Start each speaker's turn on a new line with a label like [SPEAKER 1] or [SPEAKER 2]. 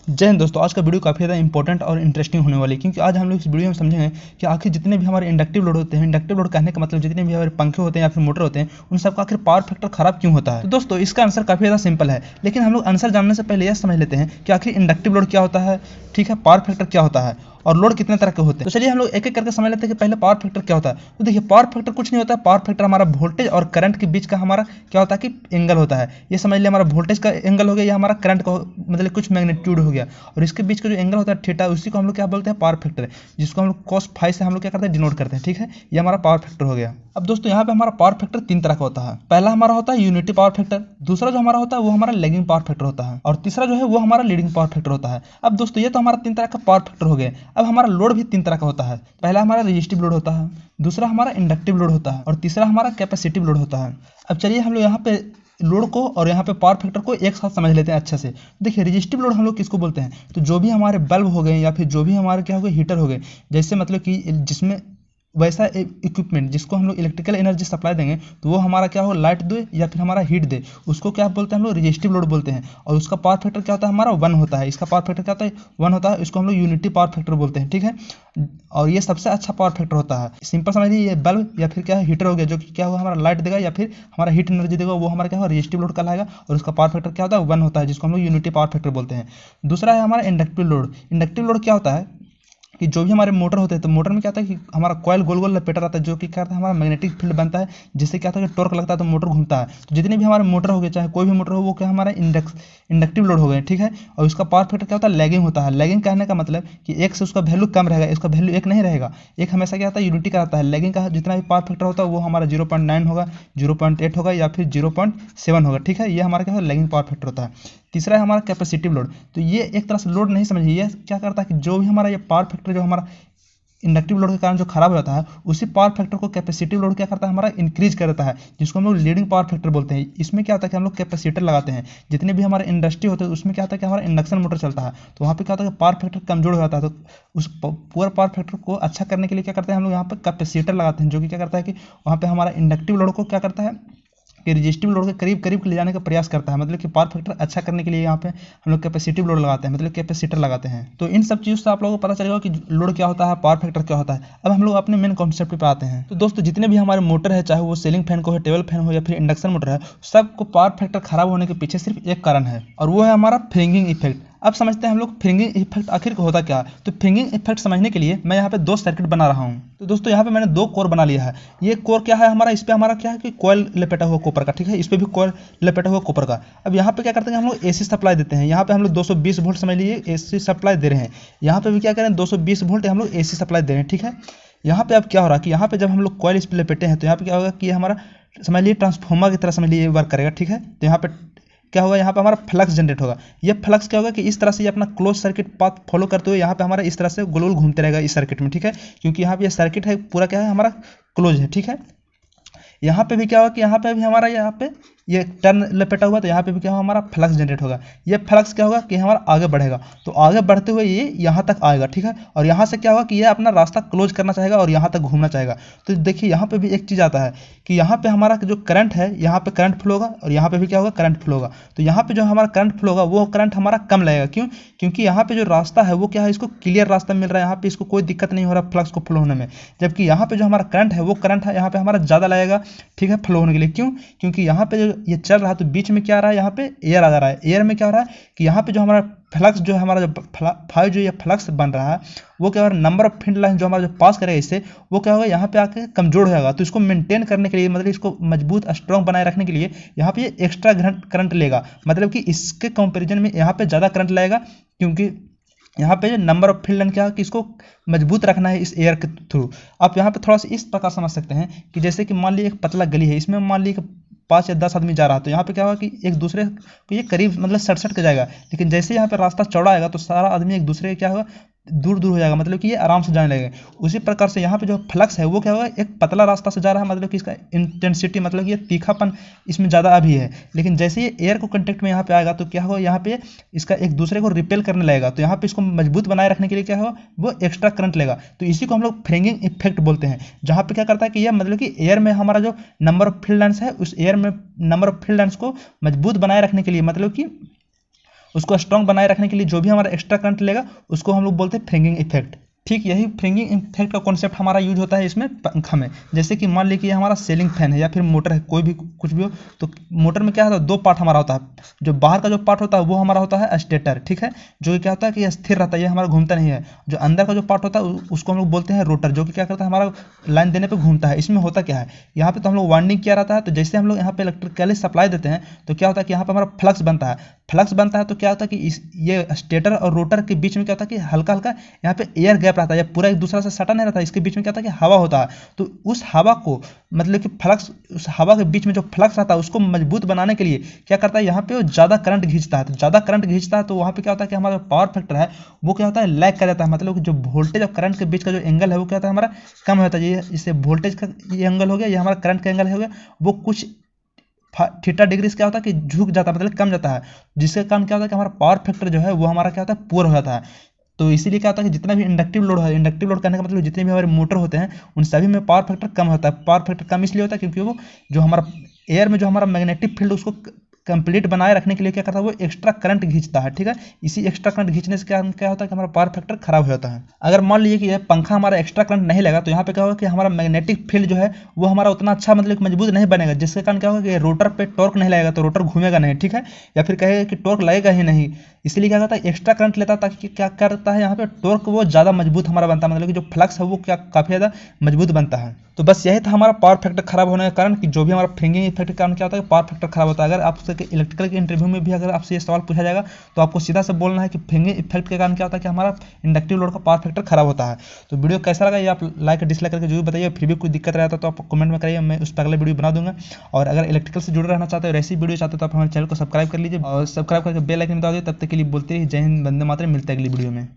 [SPEAKER 1] जय हिंद दोस्तों, आज का वीडियो काफ़ी ज़्यादा इंपॉर्टेंट और इंटरेस्टिंग होने वाली है क्योंकि आज हम लोग इस वीडियो में समझेंगे कि आखिर जितने भी हमारे इंडक्टिव लोड होते हैं, इंडक्टिव लोड कहने का मतलब जितने भी हमारे पंखे होते हैं या फिर मोटर होते हैं, उन सबका आखिर पावर फैक्टर खराब क्यों होता है। तो दोस्तों इसका आंसर काफ़ी ज़्यादा सिंपल है, लेकिन हम लोग आंसर जानने से पहले यह समझ लेते हैं कि आखिर इंडक्टिव लोड क्या होता है, ठीक है, पावर फैक्टर क्या होता है और लोड कितने तरह के होते हैं। तो चलिए हम लोग एक एक करके समझ लेते हैं कि पहले पावर फैक्टर क्या होता है। तो देखिए, पावर फैक्टर कुछ नहीं होता है, पावर फैक्टर हमारा वोल्टेज और करंट के बीच का हमारा क्या होता है कि एंगल होता है। ये समझ लिया, हमारा वोल्टेज का एंगल हो गया, या हमारा करंट का मतलब कुछ मैग्नीट्यूड हो गया, और इसके बीच का जो एंगल होता है थीटा, उसी को हम लोग क्या बोलते हैं, पावर फैक्टर, जिसको हम लोग cos फाई से हम लोग क्या करते हैं, डिनोट करते हैं। ठीक है, ये हमारा पावर फैक्टर हो गया। अब दोस्तों यहाँ पे हमारा पावर फैक्टर तीन तरह का होता है। पहला हमारा होता है यूनिटी पावर फैक्टर, दूसरा जो हमारा होता है वो हमारा लैगिंग पावर फैक्टर होता है, और तीसरा जो है वो हमारा लीडिंग पावर फैक्टर होता है। अब दोस्तों ये तो हमारा तीन तरह का पावर फैक्टर हो गया। अब हमारा लोड भी तीन तरह का होता है। पहला हमारा रेजिस्टिव लोड होता है, दूसरा हमारा इंडक्टिव लोड होता है, और तीसरा हमारा कैपेसिटिव लोड होता है। अब चलिए हम लोग यहाँ पे लोड को और यहाँ पे पावर फैक्टर को एक साथ समझ लेते हैं अच्छे से। देखिए, रेजिस्टिव लोड हम लोग किसको बोलते हैं, तो जो भी हमारे बल्ब हो गए या फिर जो भी हमारे क्या हो गए, हीटर हो गए, जैसे मतलब कि जिसमें वैसा इक्विपमेंट जिसको हम लोग इलेक्ट्रिकल एनर्जी सप्लाई देंगे, तो वो हमारा क्या हो, लाइट दे या फिर हमारा हीट दे, उसको क्या बोलते हैं हम लोग, रेजिस्टिव लोड बोलते हैं। और उसका पावर फैक्टर क्या होता है, हमारा 1 होता है। इसका पावर फैक्टर क्या होता है, 1 होता है। इसको हम लोग यूनिटी पावर फैक्टर बोलते हैं। ठीक है, और ये सबसे अच्छा पावर फैक्टर होता है। सिंपल समझिए, ये बल्ब या फिर क्या है, हीटर हो गया, जो कि क्या होगा, हमारा लाइट देगा या फिर हमारा हीट एनर्जी देगा, वो हमारा क्या होगा, रेजिस्टिव लोड कहलाएगा, और उसका पावर फैक्टर क्या होता है, 1 होता है, जिसको हम लोग यूनिटी पावर फैक्टर बोलते हैं। दूसरा है हमारा इंडक्टिव लोड। इंडक्टिव लोड क्या होता है कि जो भी हमारे मोटर होते हैं, तो मोटर में क्या होता है कि हमारा कॉइल गोल गोल लपेटा रहता है, जो कि क्या होता है, हमारा मैग्नेटिक फील्ड बनता है, जिससे क्या होता है कि टॉर्क लगता है, तो मोटर घूमता है। तो जितने भी हमारे मोटर हो गए, चाहे कोई भी मोटर हो, वो क्या हमारा इंडक्टिव लोड हो गए। ठीक है, और उसका पावर फैक्टर क्या होता है, लैगिंग होता है। लैगिंग कहने का मतलब कि एक से उसका वैल्यू कम रहेगा, इसका वैल्यू एक नहीं रहेगा। एक हमेशा क्या होता है, यूनिटी का रहता है। लैगिंग का जितना भी पावर फैक्टर होता है वो हमारा 0.9 होगा, 0.8 होगा या फिर 0.7 होगा। ठीक है, ये हमारा क्या होता है, लैगिंग पावर फैक्टर होता है। तीसरा है हमारा कैपेसिटिव लोड। तो ये एक तरह से लोड नहीं समझिए, ये क्या करता है कि जो भी हमारा ये पावर फैक्टर जो हमारा इंडक्टिव लोड के कारण जो खराब हो जाता है, उसी पावर फैक्टर को कैपेसिटिव लोड क्या करता है, हमारा इंक्रीज कर देता है, जिसको हम लोग लीडिंग पावर फैक्टर बोलते हैं। इसमें क्या होता है कि हम लोग कैपेसिटर लगाते हैं। जितने भी हमारे इंडस्ट्री होते हैं उसमें क्या होता है कि हमारा इंडक्शन मोटर चलता है, तो वहाँ पे क्या होता है कि पावर फैक्टर कमजोर हो जाता है। तो उस पूरा पावर फैक्टर को अच्छा करने के लिए क्या करते हैं, हम लोग यहाँ पे कैपेसिटर लगाते हैं, जो कि क्या करता है कि वहाँ पे हमारा इंडक्टिव लोड को क्या करता है कि रेजिस्टिव लोड के करीब करीब ले जाने का प्रयास करता है। मतलब कि पावर फैक्टर अच्छा करने के लिए यहाँ पे हम लोग कैपेसिटिव लोड लगाते हैं, मतलब कैपेसिटर लगाते हैं। तो इन सब चीज़ों से आप लोगों को पता चलेगा कि लोड क्या होता है, पावर फैक्टर क्या होता है। अब हम लोग अपने मेन कॉन्सेप्ट पे आते हैं। तो दोस्तों जितने भी हमारे मोटर है, चाहे वो सीलिंग फैन को है, टेबल फैन हो या फिर इंडक्शन मोटर है, सबको पावर फैक्टर खराब होने के पीछे सिर्फ एक कारण है, और वो है हमारा फ्रिंगिंग इफेक्ट। अब समझते हैं हम लोग फ्रिंगिंग इफेक्ट आखिर होता क्या है। तो फ्रिंगिंग इफेक्ट समझने के लिए मैं यहाँ पे दो सर्किट बना रहा हूँ। तो दोस्तों यहाँ पे मैंने दो कोर बना लिया है। ये कोर क्या है हमारा, इस पे हमारा क्या है कि कॉइल लपेटा हुआ कॉपर का। ठीक है, इस पे भी कॉइल लपेटा हुआ कॉपर का। अब यहाँ पे क्या करते हैं, हम लोग एसी सप्लाई देते हैं। यहाँ पे हम लोग 220 वोल्ट समझ लीजिए एसी सप्लाई दे रहे हैं। यहाँ पे भी क्या करें, 220 वोल्ट हम लोग एसी सप्लाई दे रहे हैं। ठीक है, यहाँ पे अब क्या हो रहा है कि यहाँ पे जब हम लोग कॉइल इस पे लपेटे हैं, तो यहाँ पे क्या होगा कि हमारा समझ लीजिए ट्रांसफार्मर की तरह समझ लीजिए वर्क करेगा। ठीक है, तो यहाँ पे क्या होगा, यहाँ पे हमारा फ्लक्स जनरेट होगा। ये फ्लक्स क्या होगा कि इस तरह से ये अपना क्लोज सर्किट पाथ फॉलो करते हुए यहाँ पे हमारा इस तरह से गोल गोल घूमते रहेगा इस सर्किट में। ठीक है, क्योंकि यहाँ पे ये सर्किट है पूरा क्या है, हमारा क्लोज है। ठीक है, यहाँ पे भी क्या होगा कि यहाँ पे भी हमारा यहाँ पे ये टर्न लपेटा हुआ, तो यहाँ पे भी क्या होगा, हमारा फ्लक्स जनरेट होगा। ये फ्लक्स क्या होगा कि हमारा आगे बढ़ेगा, तो आगे बढ़ते हुए ये यहाँ तक आएगा। ठीक है, और यहाँ से क्या होगा कि ये अपना रास्ता क्लोज करना चाहेगा और यहाँ तक घूमना चाहेगा। तो देखिए यहाँ पे भी एक चीज़ आता है कि यहाँ पे हमारा जो करंट है, यहाँ पे करंट फ्लो होगा, और यहाँ पे भी क्या होगा, करंट फ्लो होगा। तो यहाँ पे जो हमारा करंट फ्लो होगा वो करंट हमारा कम लगेगा। क्यों, क्योंकि यहाँ पे जो रास्ता है वो क्या है, इसको क्लियर रास्ता मिल रहा है, यहाँ पे इसको कोई दिक्कत नहीं हो रहा फ्लक्स को फ्लो होने में। जबकि यहाँ पे जो हमारा करंट है वो करंट है यहाँ पे हमारा ज़्यादा लगेगा। ठीक है, फ्लो होने के लिए। क्यों, क्योंकि यहाँ पे जो ये चल रहा है, तो बीच में क्या आ रहा है, यहाँ पे एयर आ जा रहा है। एयर में क्या हो रहा है कि यहाँ पे जो हमारा फ्लक्स जो हमारा जो फाइव जो ये फ्लक्स बन रहा है, वो क्या हो रहा है, नंबर ऑफ फील्ड लाइन जो हमारा जो पास करेगा इससे, वो क्या होगा, यहाँ पे आके कमजोर होगा। तो इसको मेंटेन करने के लिए, मतलब इसको मजबूत स्ट्रॉन्ग बनाए रखने के लिए यहाँ पे ये एक्स्ट्रा करंट लेगा। मतलब कि इसके कंपेरिजन में यहाँ पे ज़्यादा करंट लगेगा, क्योंकि यहाँ पे नंबर ऑफ फील्ड लाइन क्या है कि इसको मजबूत रखना है इस एयर के थ्रू। आप यहाँ पे थोड़ा सा इस प्रकार समझ सकते हैं कि जैसे कि मान लीजिए एक पतला गली है, इसमें मान लीजिए 5 या 10 आदमी जा रहा है, तो यहाँ पे क्या होगा कि एक दूसरे को ये करीब मतलब सट के जाएगा। लेकिन जैसे यहाँ पे रास्ता चौड़ा आएगा, तो सारा आदमी एक दूसरे क्या होगा, दूर दूर हो जाएगा, मतलब कि ये आराम से जाने लगेगा। उसी प्रकार से यहाँ पे जो फ्लक्स है वो क्या होगा, एक पतला रास्ता से जा रहा है, मतलब कि इसका इंटेंसिटी मतलब कि ये तीखापन इसमें ज़्यादा अभी है। लेकिन जैसे ये एयर को कंटेक्ट में यहाँ पे आएगा, तो क्या होगा, यहाँ पे इसका एक दूसरे को रिपेल करने लगेगा। तो यहाँ पे इसको मजबूत बनाए रखने के लिए क्या होगा, वो एक्स्ट्रा करंट लेगा। तो इसी को हम लोग फ्रिंगिंग इफेक्ट बोलते हैं, जहाँ पे क्या करता है कि यह मतलब कि एयर में हमारा जो नंबर ऑफ फील्ड लाइन्स है, उस एयर में नंबर ऑफ फील्ड लाइन्स को मजबूत बनाए रखने के लिए, मतलब कि उसको स्ट्रॉन्ग बनाए रखने के लिए जो भी हमारा एक्स्ट्रा करंट लेगा उसको हम लोग बोलते हैं फ्रिंगिंग इफेक्ट। ठीक यही फ्रिंगिंग इफेक्ट का कॉन्सेप्ट हमारा यूज होता है इसमें पंखा में। जैसे कि मान लीजिए हमारा सीलिंग फैन है या फिर मोटर है, कोई भी कुछ भी हो, तो मोटर में क्या होता है, दो पार्ट हमारा होता है। जो बाहर का जो पार्ट होता है वो हमारा होता है स्टेटर, ठीक है, जो कि क्या होता है कि स्थिर रहता है, ये हमारा घूमता नहीं है। जो अंदर का जो पार्ट होता है उसको हम लोग बोलते हैं रोटर, जो कि क्या करता है, हमारा लाइन देने पर घूमता है। इसमें होता क्या है, यहाँ पे तो हम लोग वाइंडिंग किया रहता है, तो जैसे हम लोग यहाँ पे इलेक्ट्रिकली सप्लाई देते हैं तो क्या होता है कि यहाँ पे हमारा फ्लक्स बनता है। फ्लक्स बनता है तो क्या होता है कि ये स्टेटर और रोटर के बीच में क्या होता है कि हल्का हल्का यहाँ पे एयर गैप रहता है, पूरा एक दूसरा से सटा नहीं रहता है। इसके बीच में क्या होता है कि हवा होता है। तो उस हवा को मतलब कि फ्लक्स, उस हवा के बीच में जो फ्लक्स रहता है उसको मजबूत बनाने के लिए क्या करता है, यहाँ पे वो ज़्यादा करंट खींचता है। तो ज़्यादा करंट खींचता है तो वहाँ पे क्या होता है कि हमारा पावर फैक्टर है वो क्या होता है, लैग कर जाता है। मतलब कि जो वोल्टेज और करंट के बीच का जो एंगल है वो क्या होता है, हमारा कम होता है। ये इससे वोल्टेज का ये एंगल हो गया, ये हमारा करंट का एंगल हो गया, वो कुछ थीटा डिग्री से क्या होता है कि झुक जाता है, मतलब कम जाता है। जिसके कारण क्या होता है कि हमारा पावर फैक्टर जो है वो हमारा क्या होता है, पुअर हो जाता है। तो इसीलिए क्या होता है कि जितना भी इंडक्टिव लोड है, इंडक्टिव लोड करने का मतलब जितने भी हमारे मोटर होते हैं उन सभी में पावर फैक्टर कम होता है। पावर फैक्टर कम इसलिए होता है क्योंकि वो जो हमारा एयर में जो हमारा मैग्नेटिक फील्ड उसको कंप्लीट बनाए रखने के लिए क्या करता है, वो एक्स्ट्रा करंट खींचता है। ठीक है, इसी एक्स्ट्रा करंट खींचने से क्या होता है कि हमारा पावर फैक्टर खराब हो जाता है। अगर मान लीजिए कि यह पंखा हमारा एक्स्ट्रा करंट नहीं लगा तो यहाँ पे क्या होगा कि हमारा मैग्नेटिक फील्ड जो है वो हमारा उतना अच्छा मतलब मजबूत नहीं बनेगा, जिसके कारण क्या होगा कि रोटर पे टॉर्क नहीं लगेगा, तो रोटर घूमेगा नहीं। ठीक है, या फिर कहेगा कि टॉर्क लगेगा ही नहीं। इसलिए क्या करता है, एक्स्ट्रा करंट लेता है ताकि क्या करता है, यहाँ पे टॉर्क वो ज़्यादा मजबूत हमारा बनता है, मतलब कि जो फ्लक्स है वो क्या काफ़ी ज़्यादा मजबूत बनता है। तो बस यही था हमारा पावर फैक्टर खराब होने का कारण, कि जो भी हमारा फ्रिंगिंग इफेक्ट के कारण क्या होता है, पावर फैक्टर खराब होता है। अगर आपसे इलेक्ट्रिकल के इंटरव्यू में भी अगर आपसे ये सवाल पूछा जाएगा तो आपको सीधा से बोलना है कि फ्रिंगिंग इफेक्ट के कारण क्या होता है कि हमारा इंडक्टिव लोड का पावर फैक्टर खराब होता है। तो वीडियो कैसा लगा ये आप लाइक डिसलाइक करके जरूर बताइए। फिर भी कोई दिक्कत रहता तो आप कमेंट में करिए, मैं उस पर अगले वीडियो बना दूंगा। और अगर इलेक्ट्रिकल से जुड़े रहना चाहते हो, ऐसी वीडियो चाहते हो तो आप हमारे चैनल को सब्सक्राइब कर लीजिए और सब्सक्राइब करके बेल आइकन दबा दीजिए। तब तक के लिए बोलते रहिए जय हिंद, वंदे मातरम। मिलते हैं अगली वीडियो में।